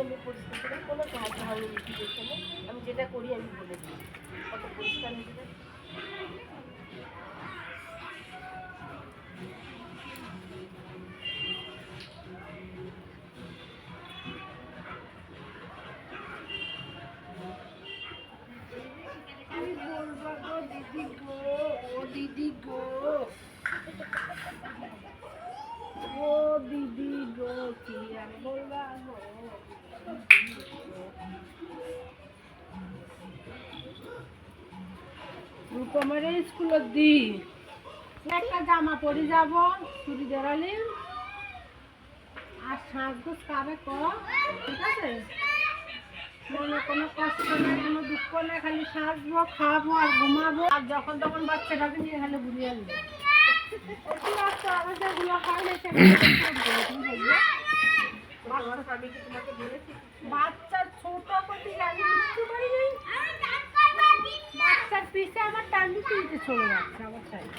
আমি পরিষ্কার করে কোনো ঘাট হয়নি রুটিদের সময়। আমি যেটা করি আমি বলে দিই কত পরিষ্কার হয়ে যায়। দিদি গো, ও দিদি গো, ও দিদি গো, কি আর বলবা গো। রূপমের স্কুলের দি একটা জামা পরে যাব চুরি দেড়ালি আর সাজগোজ কাবে ক, ঠিক আছে? মনে কোনো কষ্ট নেই, কোনো দুঃখ নেই, খালি সাজবো, খাবো আর ঘুমাবো, আর যখন তখন বাচ্চাটাকে নিয়ে খালি ঘুরিয়ে আনবো। বাচ্চার ছোট প্রতি আমি বুঝতে পারি নাই, বাচ্চার পিছে আমার টান্ডি তুলতে চলে যাচ্ছে আমার সাইড।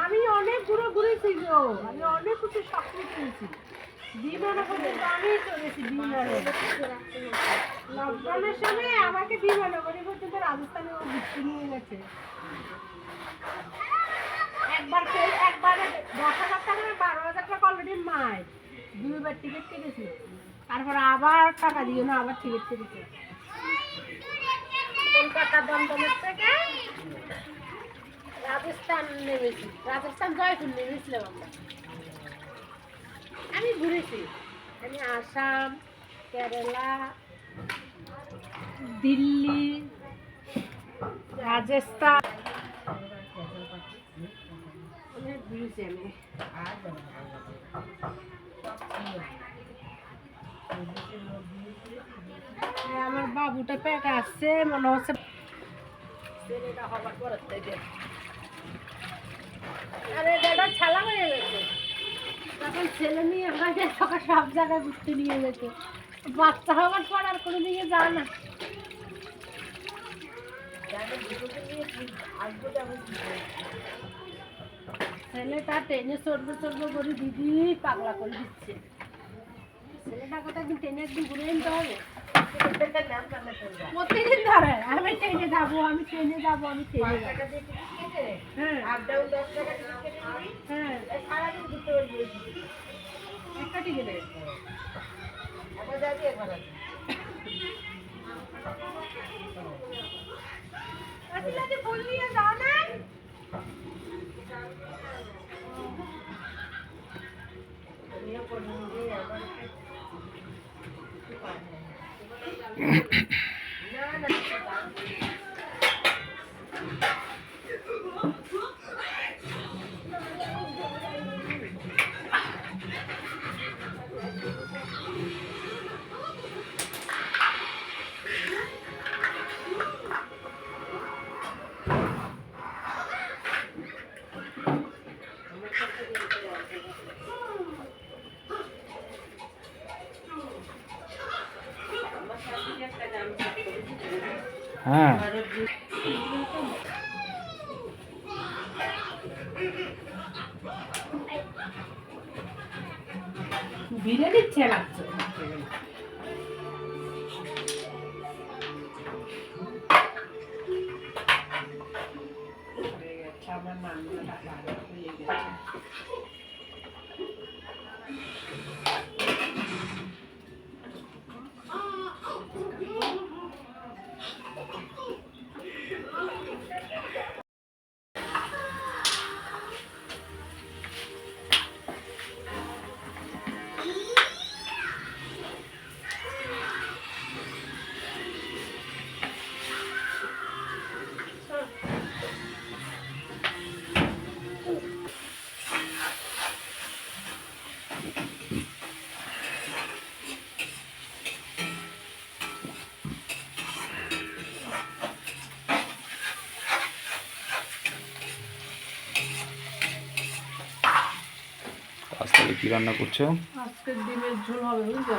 আমি অনেক ঘুরে ঘুরেছি গো, আমি অনেক কিছু স্বপ্ন পেয়েছি। বিমানে করে আমি চলেছি বিমানে, লকডাউনের সময় আমাকে বিমানে করে পর্যন্ত রাজস্থানে ঘুরতে নিয়ে গেছে। একবার 10,000 টাকা 12,000 টাকা অলরেডি মায় 2বার টিকিট কেটেছি, তারপর আবার টাকা দিয়ে না আবার টিকিট কেটেছে। কলকাতা দমদমের থেকে রাজস্থান নেমেছি, রাজস্থান জয়পুর নেমেছিলাম আমরা। আমি ঘুরেছি, আমি আসাম, কেরালা, দিল্লি, রাজস্থান অনেক ঘুরেছি আমি। আমার বাবুটা পেটে আসছে, মনে হচ্ছে ছেলেটা হবার পর থেকে আরে দাদা ছালা হয়ে গেছে। তখন ছেলে নিয়ে হয় তখন সব জায়গায় ঘুরতে নিয়ে যেতে, বাচ্চা হওয়ার পর আর কোনো দিকে যায় না। ছেলেটা ট্রেনে চড়বে চড়বে করে দিদি পাগলা করে দিচ্ছে। ছেলেটা কথা একদিন ট্রেনে একদিন ঘুরে নিতে হবে প্রতিদিন ধরে। আমি ট্রেনে যাবো, আমি ট্রেনে যাবো, আমি ট্রেনে যাবো। হ্যাঁ হ্যাঁ একটা টিকিট ফুল নিয়ে যাও না। হ্যাঁ ভিড়ে দিচ্ছে লাগছে। আমার নামটা হয়ে গেছে। আজকে কি রান্না করছো? আজকে ডিমের ঝোল হবে, বুঝছো?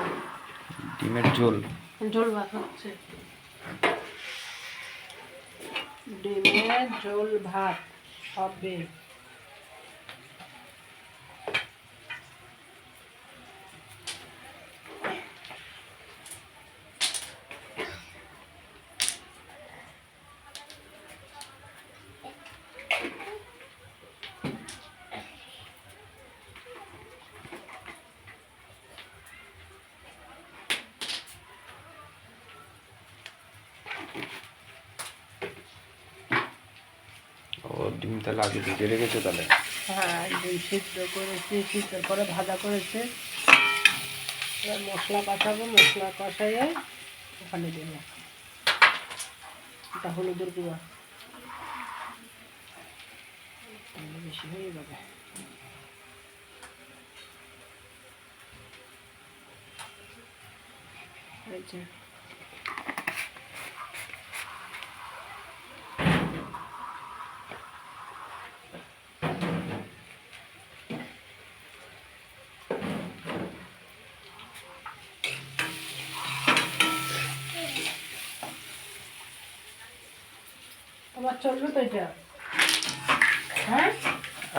ডিমের ঝোল, ঝোল ভাত হচ্ছে, ডিমের ঝোল ভাত হবে। ও ডিম তাহলে আগে ভিজে রেখেছো তাহলে? হ্যাঁ, ডিম সিদ্ধ করেছি, সিদ্ধর পরে ভাজা করেছে। এবার মশলা কষাবো, মশলা কষাইয়ে ওখানে দেবো। এটা হলুদের গুঁড়ো বেশি হয়ে যাবে। এই যে তোমার চলবে তো এটা? হ্যাঁ,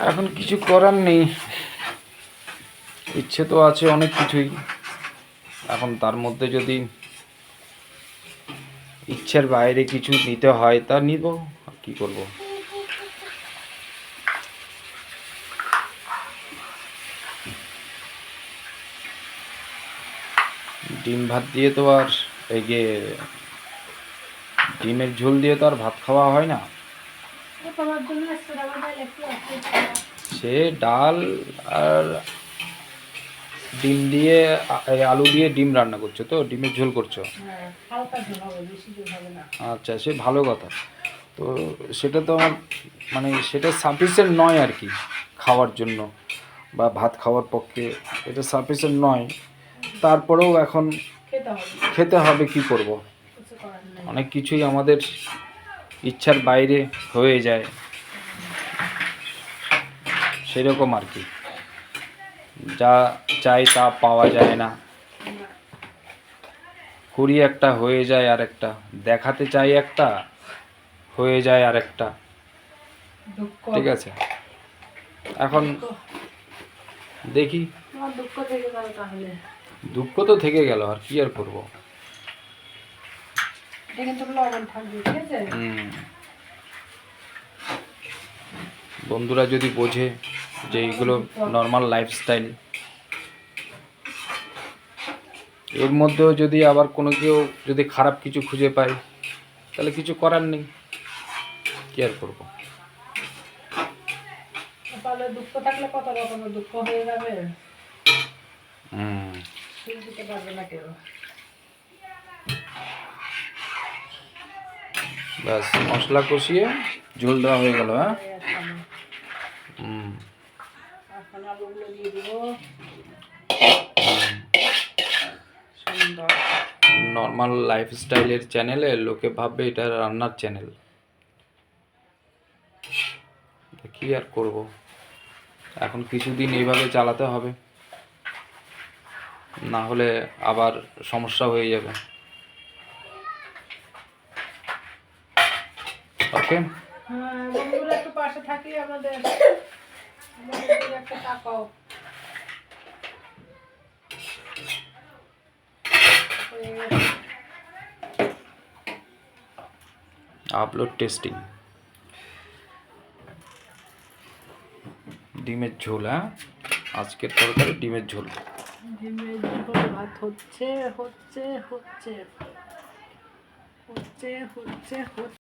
এখন কিছু করার নেই, ইচ্ছে তো আছে অনেক কিছুই, এখন তার মধ্যে যদি ইচ্ছের বাইরে কিছু নিতে হয় তা নিব, আর কি করব। ডিম ভাত দিয়ে তো আর এই যে ডিমের ঝোল দিয়ে তো আর ভাত খাওয়া হয় না। তোমার জন্য একটু আছে। সে ডাল আর ডিম দিয়ে এই আলু দিয়ে ডিম রান্না করছো তো, ডিমের ঝোল করছো? হ্যাঁ, হালকা ঝোল হবে, বেশি ঝোল হবে না। আচ্ছা, সে ভালো কথা। তো সেটা তো আমার মানে সেটা সাফিসিয়েন্ট নয় আর কি খাওয়ার জন্য, বা ভাত খাওয়ার পক্ষে এটা সাফিসিয়েন্ট নয়। তারপরেও এখন খেতে হবে, খেতে হবে, কি করব। কিছু করার নেই। অনেক কিছুই আমাদের ইচ্ছার বাইরে হয়ে যায়, সেরকম আর কি। যা চাই তা পাওয়া যায় না, করি একটা হয়ে যায় আর একটা, দেখাতে চাই একটা হয়ে যায় আর একটা। দুঃখ, ঠিক আছে, এখন দেখি। তোমার দুঃখ থেকে যাবে তাহলে। দুঃখ তো থেকে গেল, আর কি আর করব। এটা কিন্তু লবণ থাকবে, ঠিক আছে? বন্ধুরা যদি বোঝে যে এইগুলো নর্মাল লাইফস্টাইল, এর মধ্যেও যদি আবার কোনো কেউ যদি খারাপ কিছু খুঁজে পায় তাহলে কিছু করার নেই, কি আর করব। তাহলে দুঃখ থাকলে কত রকমের দুঃখ হয়ে যাবে, হুম, ঠিক দিতে পারবে না কেউ। ব্যাস মশলা কষিয়ে ঝোল দেওয়া হয়ে গেল। হ্যাঁ, এই একটা না। হুম, এখন আলুগুলো দিয়ে দিব। সুন্দর। নর্মাল লাইফস্টাইলের চ্যানেলে লোকে ভাববে এটা রান্নার চ্যানেল, কি আর করব। এখন কিছুদিন এইভাবে চালাতে হবে, না হলে আবার সমস্যা হয়ে যাবে। ওকে, হ্যাঁ, বন্ধুরা একটু পাশে থাকি আমাদের, আমাদের দিকে একটা তাকাও। Upload testing. ডিমের ঝোল, হ্যাঁ, আজকের তরকারি ডিমের ঝোল। ডিমের ঝোল ভাত হচ্ছে হচ্ছে হচ্ছে হচ্ছে হচ্ছে হচ্ছে।